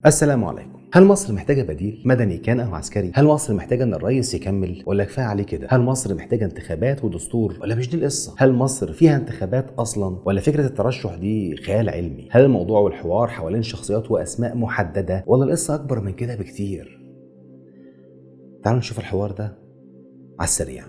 السلام عليكم. هل مصر محتاجة بديل مدني كان أو عسكري؟ هل مصر محتاجة إن الرئيس يكمل ولا كفاية عليه كده؟ هل مصر محتاجة انتخابات ودستور ولا مش دي القصة؟ هل مصر فيها انتخابات أصلا ولا فكرة الترشح دي خيال علمي؟ هل الموضوع والحوار حوالين شخصيات وأسماء محددة ولا القصة أكبر من كده بكتير؟ تعالوا نشوف الحوار ده على السريع.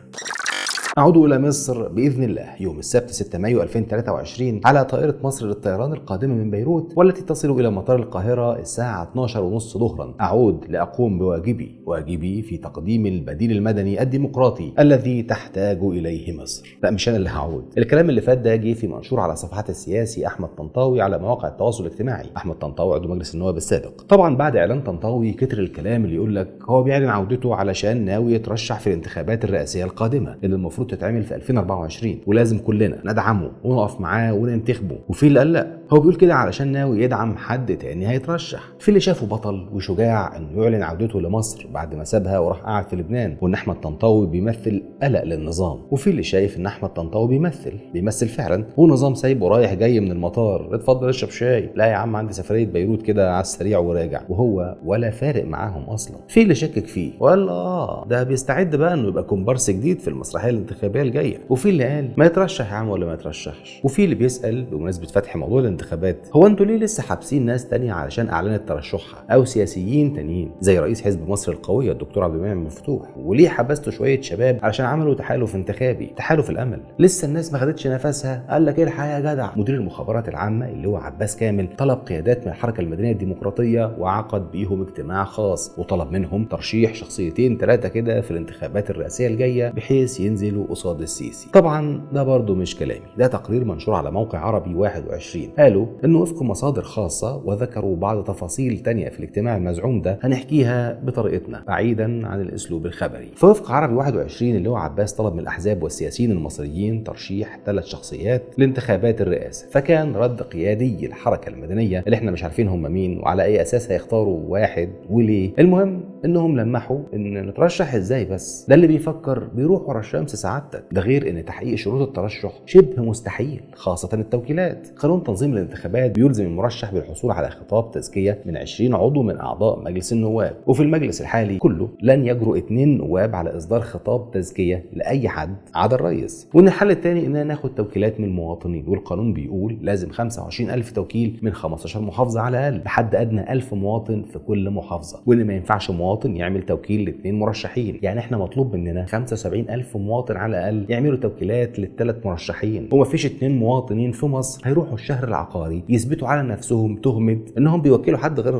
أعود إلى مصر بإذن الله يوم السبت 6 مايو 2023 على طائرة مصر للطيران القادمة من بيروت والتي تصل إلى مطار القاهرة الساعة 12:30 ظهرا. أعود لأقوم بواجبي في تقديم البديل المدني الديمقراطي الذي تحتاج إليه مصر. لا مش أنا اللي هعود، الكلام اللي فات ده جه في منشور على صفحات السياسي أحمد طنطاوي على مواقع التواصل الاجتماعي. أحمد طنطاوي عضو مجلس النواب السابق. طبعا بعد إعلان طنطاوي كتر الكلام اللي يقول لك هو بيعلن عودته علشان ناوي يترشح في الانتخابات الرئاسية القادمة اللي المفروض تتعمل في 2024 ولازم كلنا ندعمه ونقف معاه وننتخبه. وفي اللي قال لا هو بيقول كده علشان ناوي يدعم حد تاني هيترشح. في اللي شافه بطل وشجاع انه يعلن عودته لمصر بعد ما سابها وراح قاعد في لبنان وان احمد طنطاوي بيمثل قلق للنظام. وفي اللي شايف ان احمد طنطاوي بيمثل فعلا ونظام سايبه رايح جاي من المطار، اتفضل اشرب شاي، لا يا عم عندي سفريه بيروت كده على السريع وراجع، وهو ولا فارق معاهم اصلا. في اللي شكك فيه وقال ده بيستعد بقى انه يبقى كومبارس جديد في المسرحيه الانتخابيه الجايه. وفي اللي قال ما يترشح يا عم ولا ما يترشحش. وفي اللي بيسال بمناسبه فتح موضوع الانتخابات هو انتوا ليه لسه حابسين ناس تانية علشان اعلنت ترشحها او سياسيين تانيين زي رئيس حزب مصر القويه الدكتور عبد المنعم مفتوح؟ وليه حبستوا شويه شباب علشان عملوا تحالف انتخابي، تحالف الامل؟ لسه الناس ما خدتش نفسها. قال لك ايه الحقيقه يا جدع؟ مدير المخابرات العامه اللي هو عباس كامل طلب قيادات من الحركه المدنيه الديمقراطيه وعقد بيهم اجتماع خاص وطلب منهم ترشيح شخصيتين ثلاثه كده في الانتخابات الرئاسيه الجايه بحيث ينزلوا قصاد السيسي. طبعا ده برضو مش كلامي، ده تقرير منشور على موقع عربي 21. قالوا انه وفق مصادر خاصه وذكروا بعض تفاصيل تانية في الاجتماع المزعوم ده هنحكيها بطريقتنا بعيدا عن الاسلوب الخبري. فوفق عربي 21 اللي هو عباس طلب من الاحزاب والسياسيين المصريين ترشيح 3 شخصيات لانتخابات الرئاسه، فكان رد قيادي الحركه المدنيه اللي احنا مش عارفين هم مين وعلى اي اساس هيختاروا واحد وليه. المهم انهم لمحوا ان نترشح ازاي، بس ده اللي بيفكر بيروح ورا الشمس سعادتك. ده غير ان تحقيق شروط الترشح شبه مستحيل خاصه التوكيلات. قانون تنظيم الانتخابات بيلزم المرشح بالحصول على خطاب تزكيه من 20 عضو من اعضاء مجلس النواب، وفي المجلس الحالي كله لن يجرؤ 2 نواب على اصدار خطاب تزكيه لاي حد عدا الرئيس. وان الحل الثاني اننا ناخد توكيلات من المواطنين، والقانون بيقول لازم 25,000 توكيل من 15 محافظه على الاقل، بحد ادنى 1000 مواطن في كل محافظه، وان ما ينفعش مواطن يعمل توكيل ل2 مرشحين. يعني احنا مطلوب مننا 75,000 مواطن على الاقل يعملوا توكيلات ل3 مرشحين، ومفيش 2 مواطنين في مصر هيروحوا الشهر العقاري يثبتوا على نفسهم تهمه انهم بيوكلوا حد غير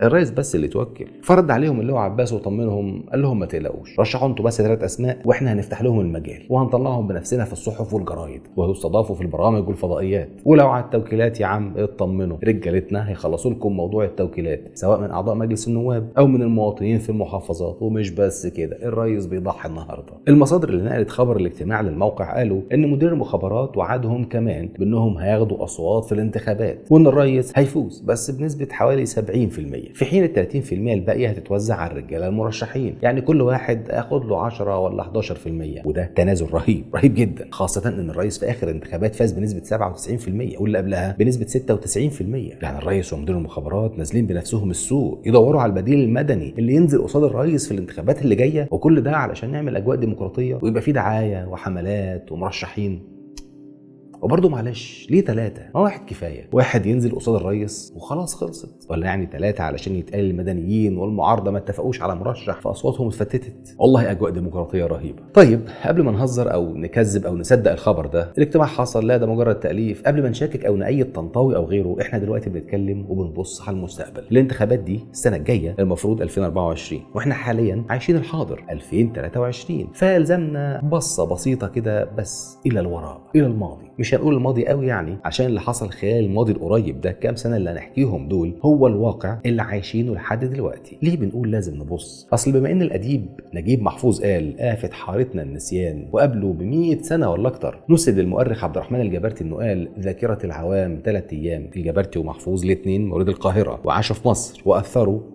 الرئيس بس اللي توكل. فرد عليهم اللي هو عباس وطمنهم، قال لهم ما تقلقوش، رشحوا انتوا بس 3 اسماء واحنا هنفتح لهم المجال وهنطلعهم بنفسنا في الصحف والجرايد وهيستضافوا في البرامج والفضائيات. ولو على التوكيلات يا عم اطمنوا، رجالتنا هيخلصوا لكم موضوع التوكيلات سواء من اعضاء مجلس النواب او من المواطنين في المحافظات. ومش بس كده، الرئيس بيضحي النهارده. المصادر اللي نقلت خبر الاجتماع للموقع قالوا ان مدير المخابرات وعدهم كمان بانهم هياخدوا اصوات في الانتخابات وان الرئيس هيفوز بس بنسبه حوالي 70%، في حين ال 30% الباقيه هتتوزع على الرجاله المرشحين. يعني كل واحد هياخد له 10 ولا 11%، وده تنازل رهيب جدا، خاصه ان الرئيس في اخر انتخابات فاز بنسبه 97% واللي قبلها بنسبه 96%. يعني الرئيس ومدير المخابرات نازلين بنفسهم السوق يدوروا على البديل المدني اللي ينزل قصاد الرئيس في الانتخابات اللي جايه، وكل ده علشان نعمل اجواء ديمقراطيه ويبقى في دعايه وحملات ومرشحين. وبرضه معلش ليه 3؟ ما واحد كفايه، واحد ينزل قصاد الرئيس وخلاص خلصت، ولا يعني 3 علشان يتقال المدنيين والمعارضه ما اتفقوش على مرشح فاصواتهم اتفتتت؟ والله اجواء ديمقراطيه رهيبه. طيب قبل ما نهزر او نكذب او نصدق الخبر ده، الاجتماع حصل لا ده مجرد تاليف، قبل ما نشكك او نأيد طنطاوي او غيره، احنا دلوقتي بنتكلم وبنبص على المستقبل. الانتخابات دي السنه الجايه المفروض 2024 واحنا حاليا عايشين الحاضر 2023، فالزمنا بصه بسيطه كده بس الى الوراء الى الماضي. مش هنقول الماضي قوي يعني عشان اللي حصل خلال الماضي القريب ده كام سنه اللي هنحكيهم دول هو الواقع اللي عايشينه لحد دلوقتي. ليه بنقول لازم نبص؟ اصل بما ان الاديب نجيب محفوظ قال آفة حارتنا النسيان، وقبله ب100 سنه ولا اكتر نسب للمؤرخ عبد الرحمن الجبرتي انه قال ذاكره العوام 3 ايام. الجبرتي ومحفوظ الاثنين مواليد القاهره وعاشوا في مصر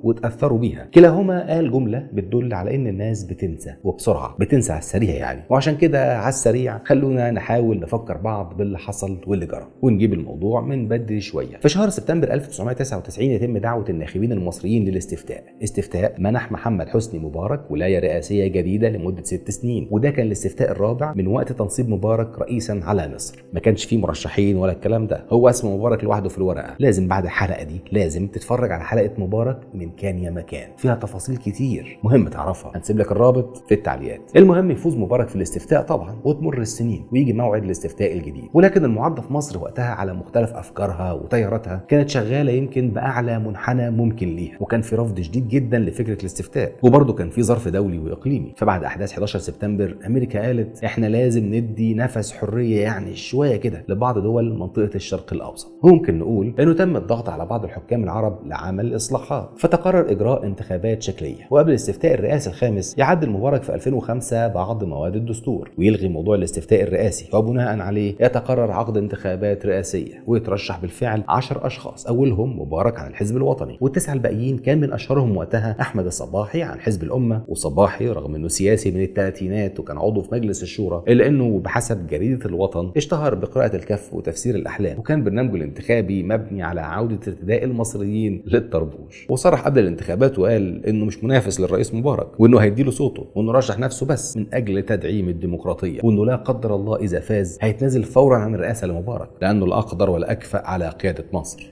واتاثروا بيها، كلاهما قال جمله بتدل على ان الناس بتنسى وبسرعه، بتنسى على السريع يعني. وعشان كده على السريع خلونا نحاول نفكر بعض باللي حصل واللي جرى، ونجيب الموضوع من بدري شويه. في شهر سبتمبر 1999 يتم دعوه الناخبين المصريين للاستفتاء. استفتاء منح محمد حسني مبارك ولايه رئاسيه جديده لمده 6 سنين، وده كان الاستفتاء الرابع من وقت تنصيب مبارك رئيسا على مصر. ما كانش فيه مرشحين ولا الكلام ده، هو اسم مبارك لوحده في الورقه. لازم بعد الحلقه دي لازم تتفرج على حلقه مبارك من كان يا مكان، فيها تفاصيل كتير مهم تعرفها، هنسيب لك الرابط في التعليقات. المهم يفوز مبارك في الاستفتاء طبعا، وتمر السنين ويجي موعد الاستفتاء الجديد. ولكن المعارضه في مصر وقتها على مختلف افكارها وتياراتها كانت شغاله يمكن باعلى منحنى ممكن ليها، وكان في رفض شديد جدا لفكره الاستفتاء، وبرضه كان في ظرف دولي واقليمي. فبعد احداث 11 سبتمبر امريكا قالت احنا لازم ندي نفس حريه يعني شويه كده لبعض دول منطقه الشرق الاوسط، وممكن نقول انه تم الضغط على بعض الحكام العرب لعمل اصلاحات، فتقرر اجراء انتخابات شكليه. وقبل الاستفتاء الرئاسي الخامس يعدل مبارك في 2005 بعض مواد الدستور ويلغي موضوع الاستفتاء الرئاسي، وبناء عليه يتقرر عقد انتخابات رئاسيه ويترشح بالفعل 10 اشخاص، اولهم مبارك عن الحزب الوطني، والتسعه الباقيين كان من اشهرهم وقتها احمد الصباحي عن حزب الامه. وصباحي رغم انه سياسي من الثلاثينات وكان عضو في مجلس الشورى، الا انه بحسب جريده الوطن اشتهر بقراءه الكف وتفسير الاحلام، وكان برنامجه الانتخابي مبني على عوده ارتداء المصريين للطربوش. وصرح قبل الانتخابات وقال انه مش منافس للرئيس مبارك، وانه هيديله صوته، وانه رشح نفسه بس من اجل تدعيم الديمقراطيه، وانه لا قدر الله اذا فاز هيتنازل فورا عن الرئاسه لمبارك لانه الاقدر والاكفأ على قياده مصر.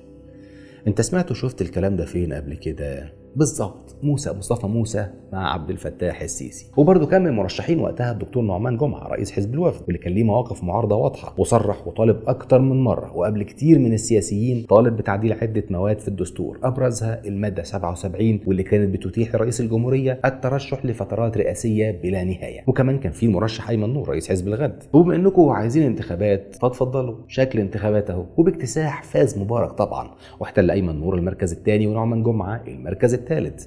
انت سمعت وشفت الكلام ده فين قبل كده؟ بالظبط مصطفى موسى مع عبد الفتاح السيسي. وبرضه كان من المرشحين وقتها الدكتور نعمان جمعه رئيس حزب الوفد، واللي كان ليه مواقف معارضه واضحه، وصرح وطالب اكتر من مره وقبل كتير من السياسيين طالب بتعديل عده مواد في الدستور، ابرزها الماده 77 واللي كانت بتتيح لرئيس الجمهوريه الترشح لفترات رئاسيه بلا نهايه. وكمان كان في المرشح ايمن نور رئيس حزب الغد. وبما انكم عايزين انتخابات فتفضلوا شكل انتخابات اهو، وباكتساح فاز مبارك طبعا، واحتل ايمن نور المركز الثاني ونعمان جمعه المركز الثالث.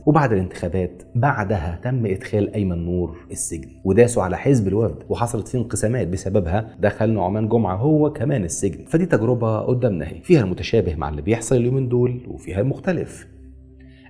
وبعد الانتخابات بعدها تم ادخال ايمن نور السجن، وداسوا على حزب الوفد وحصلت فيه انقسامات بسببها، دخل نعمان جمعه هو كمان السجن. فدي تجربه قدامنا اهي، فيها المتشابه مع اللي بيحصل اليومين دول وفيها المختلف،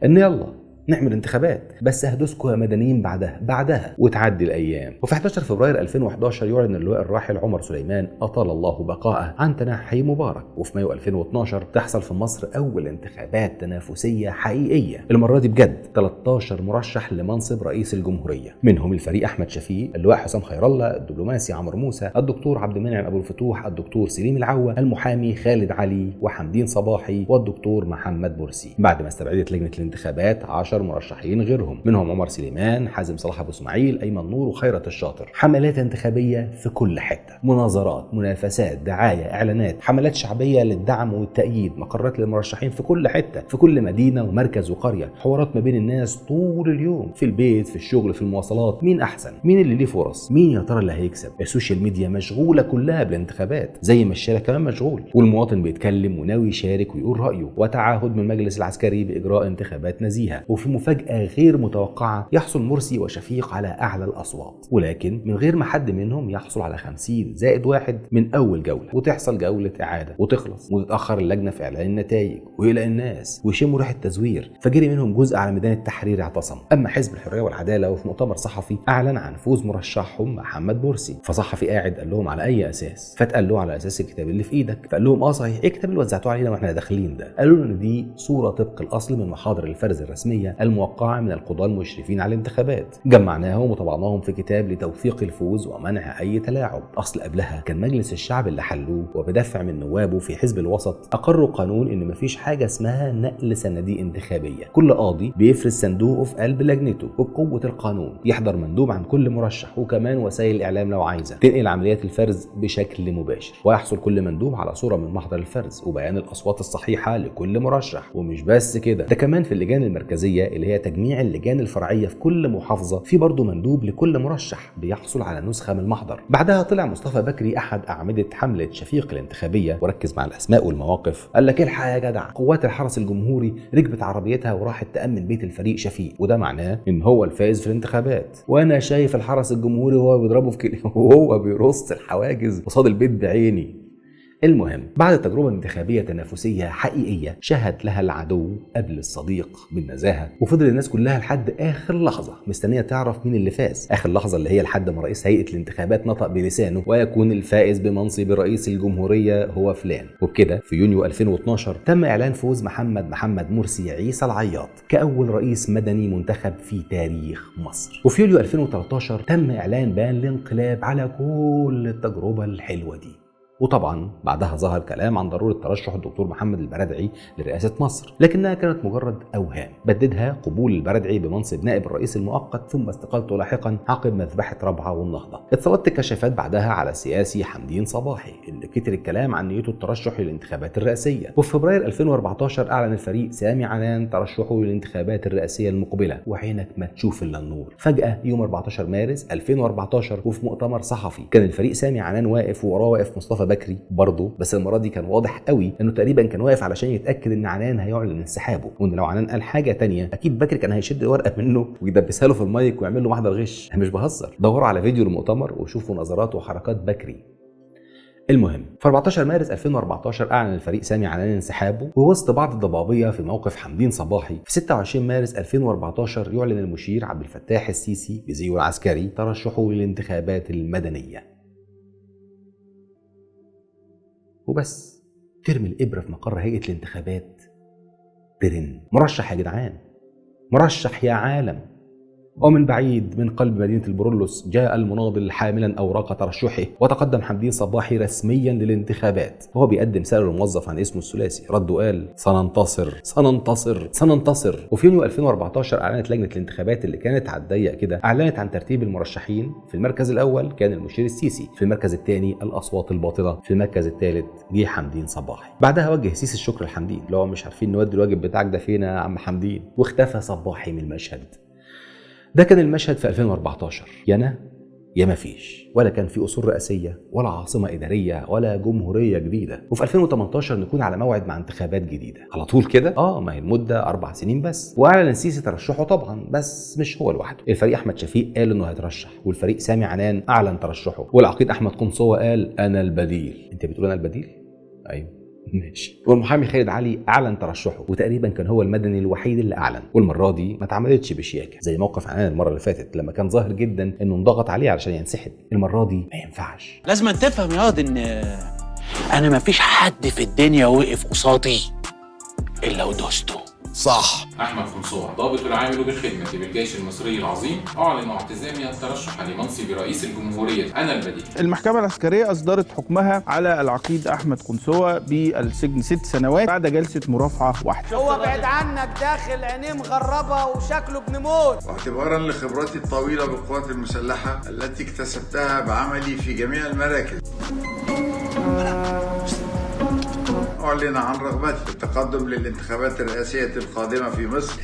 ان يلا نعمل انتخابات بس اهدسكوا يا مدنيين بعدها وتعدي الايام. وفي 11 فبراير 2011 يعلن اللواء الراحل عمر سليمان اطال الله بقاءه عن تنحي مبارك. وفي مايو 2012 تحصل في مصر اول انتخابات تنافسيه حقيقيه، المره دي بجد 13 مرشح لمنصب رئيس الجمهوريه، منهم الفريق احمد شفيق، اللواء حسام خير الله، الدبلوماسي عمرو موسى، الدكتور عبد المنعم ابو الفتوح، الدكتور سليم العوة، المحامي خالد علي وحمدين صباحي، والدكتور محمد مرسي. بعد ما استبعدت لجنه الانتخابات 10 مرشحين غيرهم، منهم عمر سليمان، حازم صلاح ابو اسماعيل، ايمن نور، وخيرت الشاطر. حملات انتخابيه في كل حته، مناظرات، منافسات، دعايه، اعلانات، حملات شعبيه للدعم والتأييد، مقرات للمرشحين في كل حته، في كل مدينه ومركز وقريه، حوارات ما بين الناس طول اليوم، في البيت، في الشغل، في المواصلات، مين احسن، مين اللي ليه فرص، مين يا ترى اللي هيكسب. السوشيال ميديا مشغوله كلها بالانتخابات زي ما الشارع كمان مشغول، والمواطن بيتكلم وناوي يشارك ويقول رايه. وتعهد من المجلس العسكري باجراء انتخابات نزيهه. وفي مفاجاه غير متوقعه يحصل مرسي وشفيق على اعلى الاصوات، ولكن من غير ما حد منهم يحصل على 50+1 من اول جوله، وتحصل جوله اعاده وتخلص، وتتاخر اللجنه في اعلان النتائج، ويقلق الناس ويشموا ريحه تزوير، فجري منهم جزء على ميدان التحرير اعتصم. اما حزب الحريه والعداله وفي مؤتمر صحفي اعلن عن فوز مرشحهم محمد مرسي، فصحفي قاعد قال لهم على اي اساس؟ فاتقال له على اساس الكتاب اللي في ايدك، فقال لهم صحيح ايه الكتاب اللي وزعتوه علينا واحنا داخلين ده؟ قالوا له ان دي صوره طبق الاصل من محاضر الفرز الرسميه الموقعه من القضاه المشرفين على الانتخابات، جمعناهم وطبعناهم في كتاب لتوثيق الفوز ومنع اي تلاعب. اصل قبلها كان مجلس الشعب اللي حلوه وبدفع من نوابه في حزب الوسط اقروا قانون ان مفيش حاجه اسمها نقل صناديق انتخابيه، كل قاضي بيفرز صندوقه في قلب لجنته وبقوه القانون، يحضر مندوب عن كل مرشح، وكمان وسائل الاعلام لو عايزه تنقل عمليات الفرز بشكل مباشر، ويحصل كل مندوب على صوره من محضر الفرز وبيان الاصوات الصحيحه لكل مرشح. ومش بس كده، ده كمان في اللجان المركزيه اللي هي تجميع اللجان الفرعيه في كل محافظه في برضه مندوب لكل مرشح بيحصل على نسخه من المحضر. بعدها طلع مصطفى بكري احد اعمده حمله شفيق الانتخابيه وركز مع الاسماء والمواقف، قال لك الحق يا جدع، قوات الحرس الجمهوري ركبت عربيتها وراحت تامن بيت الفريق شفيق، وده معناه ان هو الفائز في الانتخابات. وانا شايف الحرس الجمهوري وهو بيضربه في وهو بيرص الحواجز قصاد البيت بعيني. المهم، بعد تجربة انتخابية تنافسية حقيقية شهد لها العدو قبل الصديق بالنزاهة، وفضل الناس كلها لحد آخر لحظة مستنية تعرف مين اللي فاز. آخر لحظة اللي هي لحد ما رئيس هيئة الانتخابات نطق بلسانه ويكون الفائز بمنصب رئيس الجمهورية هو فلان. وبكده في يونيو 2012 تم إعلان فوز محمد مرسي عيسى العياط كأول رئيس مدني منتخب في تاريخ مصر. وفي يوليو 2013 تم إعلان بيان الانقلاب على كل التجربة الحلوة دي. وطبعا بعدها ظهر كلام عن ضرورة ترشح الدكتور محمد البرادعي لرئاسة مصر، لكنها كانت مجرد أوهام بددها قبول البرادعي بمنصب نائب الرئيس المؤقت ثم استقالته لاحقا عقب مذبحة رابعة والنهضة. اتصلت الكشافات بعدها على السياسي حمدين صباحي اللي كتر الكلام عن نيته الترشح للانتخابات الرئاسية. وفي فبراير 2014 أعلن الفريق سامي عنان ترشحه للانتخابات الرئاسية المقبلة، وعينك ما تشوف إلا النور. فجأة يوم 14 مارس 2014 وفي مؤتمر صحفي كان الفريق سامي عنان واقف ووراه واقف مصطفى بكري برضه، بس المره دي كان واضح قوي انه تقريبا كان واقف علشان يتاكد ان عنان هيعلن انسحابه، وان لو عنان قال حاجه تانية اكيد بكري كان هيشد ورقه منه ويدبسها له في المايك ويعمل له محضر غش. مش بهزر، دوروا على فيديو المؤتمر وشوفوا نظرات وحركات بكري. المهم، في 14 مارس 2014 اعلن الفريق سامي عنان انسحابه، ووسط بعض الضبابيه في موقف حمدين صباحي في 26 مارس 2014 يعلن المشير عبد الفتاح السيسي بزيه العسكري ترشحه للانتخابات المدنيه. وبس ترمي الإبرة في مقر هيئة الانتخابات ترن. مرشح يا جدعان، مرشح يا عالم. ومن بعيد من قلب مدينة البرولوس جاء المناضل حاملا أوراق ترشحه، وتقدم حمدين صباحي رسميا للانتخابات وهو بيقدم سأل الموظف عن اسمه الثلاثي. رد وقال سننتصر سننتصر سننتصر. وفي يونيو 2014 أعلنت لجنة الانتخابات اللي كانت على الضيق كده، أعلنت عن ترتيب المرشحين. في المركز الأول كان المشير السيسي، في المركز الثاني الأصوات الباطلة، في المركز الثالث جه حمدين صباحي. بعدها وجه السيسي الشكر لحمدين، اللي هو مش عارفين نودي الواجب بتاعك ده فين يا عم حمدين، واختفى صباحي من المشهد. ده كان المشهد في 2014. يا ما فيش، ولا كان في أصول رئاسية ولا عاصمة إدارية ولا جمهورية جديدة. وفي 2018 نكون على موعد مع انتخابات جديدة على طول كده. ما هي المدة 4 سنين بس. وأعلن السيسي ترشحه طبعا، بس مش هو لوحده. الفريق أحمد شفيق قال إنه هيترشح، والفريق سامي عنان أعلن ترشحه، والعقيد أحمد قنصوة قال أنا البديل. أنت بتقول أنا البديل؟ أيوه ماشي. والمحامي خالد علي اعلن ترشحه، وتقريبا كان هو المدني الوحيد اللي اعلن. والمره دي ما اتعملتش بشياكه زي موقف عنان المره اللي فاتت لما كان ظاهر جدا انه انضغط عليه علشان ينسحب. المره دي ما ينفعش. لازم تفهم يا واد ان انا ما فيش حد في الدنيا وقف قصادي الا ودوسته. صح. أحمد قنصوة ضابط العامل بالخدمة بالجيش المصري العظيم أعلن اعتزامي الترشح لمنصب رئيس الجمهورية أنا البديل. المحكمة العسكرية أصدرت حكمها على العقيد أحمد قنصوة بالسجن 6 سنوات بعد جلسة مرافعة واحدة. هو بعيد عنك داخل عينيه مغربة وشكله ابن موت. واعتبارا لخبراتي الطويلة بالقوات المسلحة التي اكتسبتها بعملي في جميع المراكز، أعلن عن رغبتي في التقدم للانتخابات الرئاسية القادمة في مصر.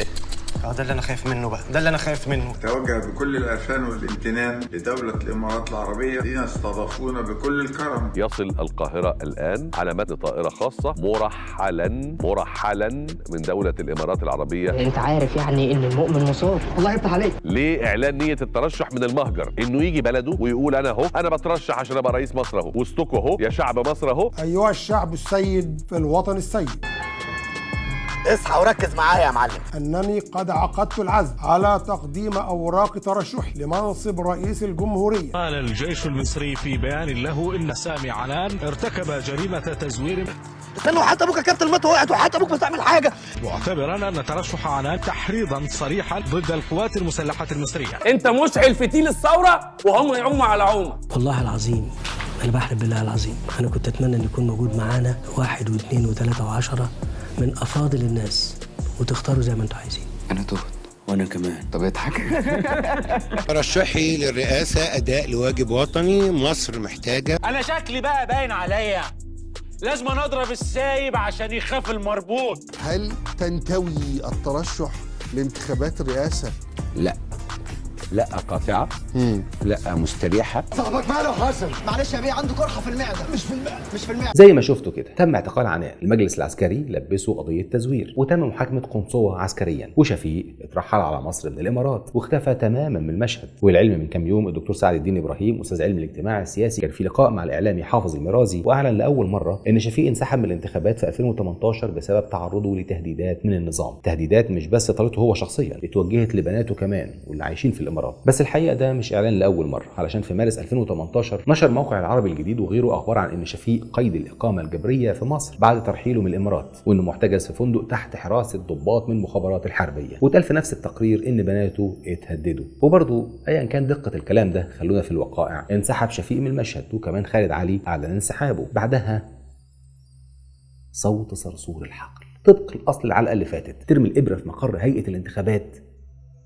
ده اللي انا خايف منه بقى، ده اللي انا خايف منه. توجه بكل العرفان والامتنان لدولة الإمارات العربية الذين استضافونا بكل الكرم. يصل القاهرة الآن على متن طائرة خاصة مرحلا من دولة الإمارات العربية. انت عارف يعني ان المؤمن مصاب. الله يفتح عليك. لإعلان نية الترشح من المهجر، إنه يجي بلده ويقول أنا بترشح عشان أبقى رئيس مصر أهو، وسطكوا أهو يا شعب مصر أهو. أيها الشعب السيد في الوطن السيد، اصحى وركز معايا يا معلم. أنني قد عقدت العزم على تقديم أوراق ترشح لمنصب رئيس الجمهورية. قال الجيش المصري في بيان له إن سامي عنان ارتكب جريمة تزوير. استنوا حتى ابوك يا كابتن الموت وقعت، وحتى ابوك مش هتعمل حاجه. معتبرا ان ترشح عنان تحريضا صريحا ضد القوات المسلحه المصريه. انت مشعل فتيل الثوره وهم يعوموا على عومه. والله العظيم انا بحلف بالله العظيم انا كنت اتمنى ان يكون موجود معانا 1 و2 و3 و10 من افاضل الناس، وتختاروا زي ما انتوا عايزين. انا تهت وانا كمان. طب اضحك. ترشحي للرئاسه اداء لواجب وطني مصر محتاجه. انا شكلي بقى باين عليا، لازم نضرب السايب عشان يخاف المربوط. هل تنتوي الترشح لانتخابات الرئاسة؟ لا، لا قاطعه، لا مستريحه. صاحبك ماله حسن؟ معلش يا بيه عنده قرحه في المعده، مش في المعده. زي ما شفتوا كده تم اعتقال عنان، المجلس العسكري لبسه قضيه تزوير، وتم محاكمه قنصوه عسكريا، وشفيق اترحل على مصر من الامارات واختفى تماما من المشهد. والعلم من كام يوم الدكتور سعد الدين ابراهيم استاذ علم الاجتماع السياسي كان في لقاء مع الاعلامي حافظ المرازي، واعلن لاول مره ان شفيق انسحب من الانتخابات في 2018 بسبب تعرضه لتهديدات من النظام، تهديدات مش بس طالته هو شخصيا، اتوجهت لبناته كمان واللي عايشين في الامارات. بس الحقيقه ده مش اعلان لاول مره، علشان في مارس 2018 نشر موقع العربي الجديد وغيره اخبار عن ان شفيق قيد الاقامه الجبريه في مصر بعد ترحيله من الامارات، وانه محتجز في فندق تحت حراسه ضباط من المخابرات الحربيه. واتقال في نفس التقرير ان بناته اتهددوا. وبرضه ايا كان دقه الكلام ده، خلونا في الوقائع. انسحب شفيق من المشهد، وكمان خالد علي اعلن انسحابه. بعدها صوت صرصور الحقل طبق الاصل العلقه اللي فاتت، ترمي الابره في مقر هيئه الانتخابات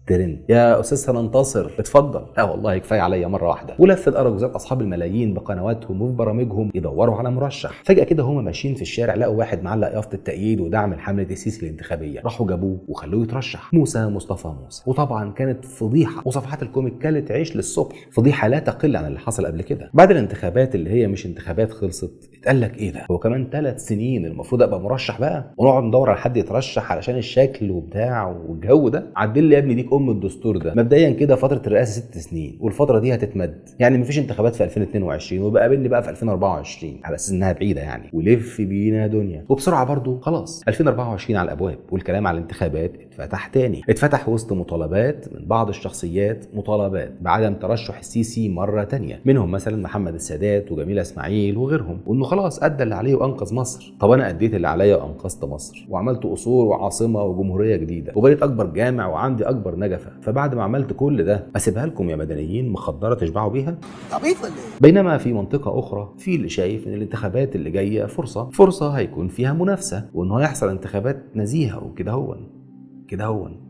ترند. يا استاذ سننتصر اتفضل. لا والله كفايه عليا مره واحده. ولف الارجوزات اصحاب الملايين بقنواتهم وفي برامجهم يدوروا على مرشح. فجاه كده هم ماشيين في الشارع لقوا واحد معلق يافطه التأييد ودعم الحمله السيسي الانتخابيه، راحوا جابوه وخلوه يترشح، موسى مصطفى موسى. وطبعا كانت فضيحه، وصفحات الكوميك كلت عيش للصبح، فضيحه لا تقل عن اللي حصل قبل كده. بعد الانتخابات اللي هي مش انتخابات خلصت، اتقال لك ايه ده؟ هو كمان 3 سنين المفروض ابقى مرشح بقى ونقعد ندور على حد يترشح علشان الشكل وبتاع والجو ده؟ عدل لي يا ابني ديك الدستور ده. مبدئيا كده فتره الرئاسه 6 سنين، والفتره دي هتتمد، يعني مفيش انتخابات في 2022 وبقابلني بقى في 2024 على اساس انها بعيده يعني، ولف بينا يا دنيا. وبسرعه برضو خلاص 2024 على الابواب، والكلام على الانتخابات اتفتح تاني، اتفتح وسط مطالبات من بعض الشخصيات، مطالبات بعدم ترشح السيسي مره تانيه، منهم مثلا محمد السادات وجميله اسماعيل وغيرهم، وانه خلاص ادى اللي عليه وانقذ مصر. طب انا اديت اللي عليا وانقذت مصر وعملت قصور وعاصمه وجمهوريه جديده وبقيت اكبر جامع وعندي اكبر نجفه، فبعد ما عملت كل ده اسيبها لكم يا مدنيين مخدره تشبعوا بيها؟ عبيط ولا ايه؟ بينما في منطقه اخرى في اللي شايف ان الانتخابات اللي جايه فرصه هيكون فيها منافسه، وان هيحصل انتخابات نزيهه وكده هون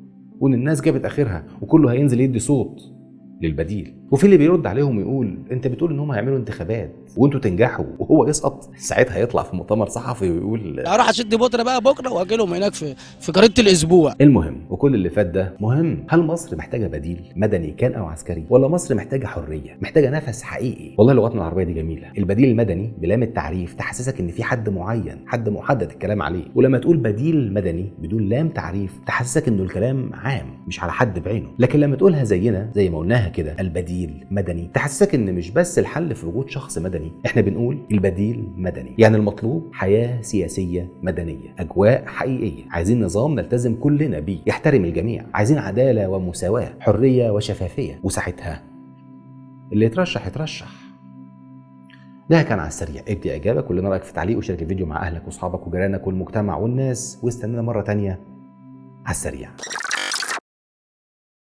وان الناس جابت اخرها وكله هينزل يدي صوت للبديل. وفي اللي بيرد عليهم ويقول انت بتقول ان هم هيعملوا انتخابات وانتوا تنجحوا وهو يسقط، ساعتها يطلع في مؤتمر صحفي ويقول اروح اشد بطره بقى بكره واجي لهم هناك في جريده الاسبوع. المهم وكل اللي فات ده مهم، هل مصر محتاجه بديل مدني كان او عسكري، ولا مصر محتاجه حريه، محتاجه نفس حقيقي؟ والله لغتنا العربيه دي جميله. البديل المدني بلام التعريف تحسسك ان في حد معين، حد محدد الكلام عليه، ولما تقول بديل مدني بدون لام تعريف تحسسك انه الكلام عام مش على حد بعينه. لكن لما تقولها زينا زي ما قلناها كده البديل مدني تحسسك ان مش بس الحل في وجود شخص مدني، احنا بنقول البديل مدني، يعني المطلوب حياه سياسيه مدنيه، اجواء حقيقيه، عايزين نظام نلتزم كلنا بيه يحترم الجميع، عايزين عداله ومساواه، حريه وشفافيه، وساعتها اللي يترشح. ده كان على السريع. ابدي اجابك ولنا رايك في تعليق، وشارك الفيديو مع اهلك واصحابك وجيرانك والمجتمع والناس، واستنانا مره تانية على السريع.